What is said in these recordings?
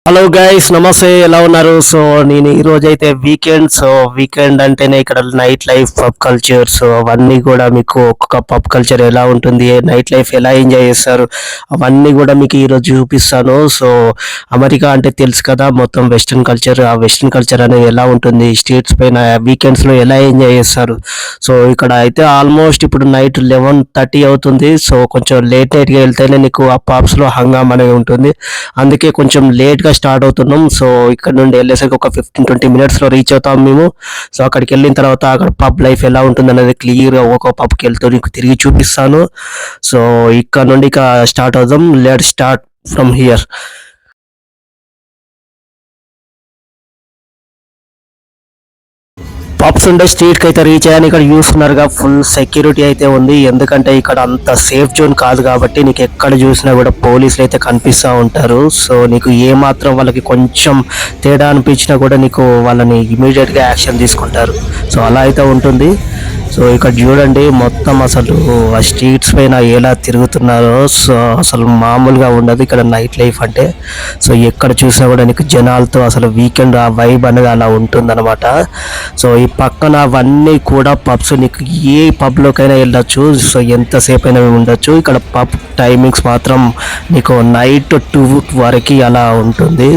Hello guys, నమస్తే. ఎలా ఉన్నారు? సో నేను ఈ రోజు అయితే వీకెండ్. సో వీకెండ్ అంటేనే ఇక్కడ night life, pub culture. So అవన్నీ కూడా మీకు ఒక్కొక్క పబ్ కల్చర్ ఎలా ఉంటుంది, నైట్ లైఫ్ ఎలా ఎంజాయ్ చేస్తారు, అవన్నీ కూడా మీకు ఈరోజు చూపిస్తాను. సో అమెరికా అంటే తెలుసు కదా, మొత్తం వెస్ట్రన్ కల్చర్. ఆ వెస్ట్రన్ కల్చర్ అనేది ఎలా ఉంటుంది, స్ట్రీట్స్ పైన వీకెండ్స్లో ఎలా ఎంజాయ్ చేస్తారు. సో ఇక్కడ అయితే ఆల్మోస్ట్ ఇప్పుడు నైట్ 11:30 అవుతుంది. సో కొంచెం లేట్ నైట్గా వెళ్తేనే నీకు ఆ పబ్స్లో హంగామ్ అనేది ఉంటుంది. అందుకే కొంచెం లేట్గా స్టార్ట్ అవుతున్నాం. సో ఇక్కడ నుండి వెళ్ళేసరికి ఒక 15-20 మినిట్స్లో రీచ్ అవుతాం మేము. సో అక్కడికి వెళ్ళిన తర్వాత అక్కడ పబ్ లైఫ్ ఎలా ఉంటుంది అనేది క్లియర్గా ఒక్కొక్క పబ్కి వెళ్తూ నీకు తిరిగి చూపిస్తాను. సో ఇక్కడ నుండి ఇక స్టార్ట్ అవుదాం. Let start from here. Pubs ఉండే స్ట్రీట్కి అయితే రీచ్ అయ్యాను. ఇక్కడ చూస్తున్నారుగా ఫుల్ సెక్యూరిటీ అయితే ఉంది. ఎందుకంటే ఇక్కడ అంత సేఫ్ జోన్ కాదు కాబట్టి నీకు ఎక్కడ చూసినా కూడా పోలీసులు అయితే కనిపిస్తూ ఉంటారు. సో నీకు ఏమాత్రం వాళ్ళకి కొంచెం తేడా అనిపించినా కూడా నీకు వాళ్ళని ఇమీడియట్గా యాక్షన్ తీసుకుంటారు. సో అలా అయితే ఉంటుంది. సో ఇక్కడ చూడండి మొత్తం అసలు ఆ స్ట్రీట్స్ పైన ఎలా తిరుగుతున్నారో. సో అసలు మామూలుగా ఉండదు ఇక్కడ నైట్ లైఫ్ అంటే. సో ఎక్కడ చూసినా కూడా నీకు జనాలతో అసలు వీకెండ్ ఆ వైబ్ అనేది అలా ఉంటుందన్నమాట. సో ఈ పక్కన అవన్నీ కూడా పబ్స్, నీకు ఏ పబ్లోకైనా వెళ్ళొచ్చు. సో ఎంతసేపు అయినా ఉండొచ్చు. ఇక్కడ పబ్ టైమింగ్స్ మాత్రం నీకు నైట్ 2 వరకు అలా ఉంటుంది.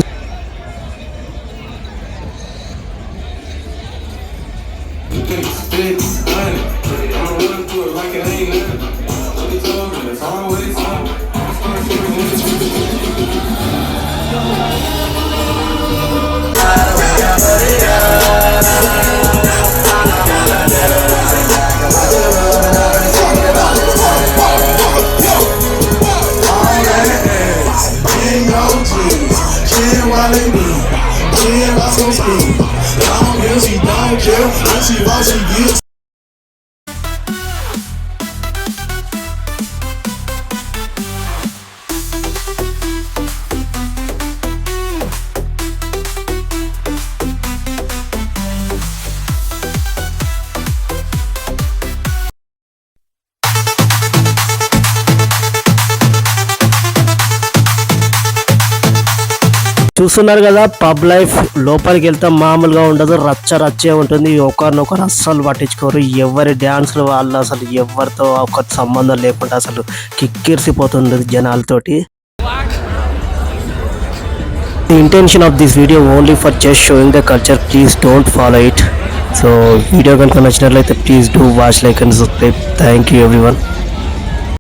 చూస్తున్నారు కదా పబ్ లైఫ్. లోపలికి వెళ్తే మామూలుగా ఉండదు, రచ్చే ఉంటుంది. ఒకరినొకరు అస్సలు పట్టించుకోరు. ఎవరి డ్యాన్స్లు వాళ్ళు, అసలు ఎవరితో ఒక సంబంధం లేకుండా అసలు కిక్కిరిసిపోతుంది జనాలతోటి. The intention of this video only for just showing the culture. Please don't follow it. So video కనుక నచ్చినట్లయితే please do watch, like and subscribe. Thank you everyone.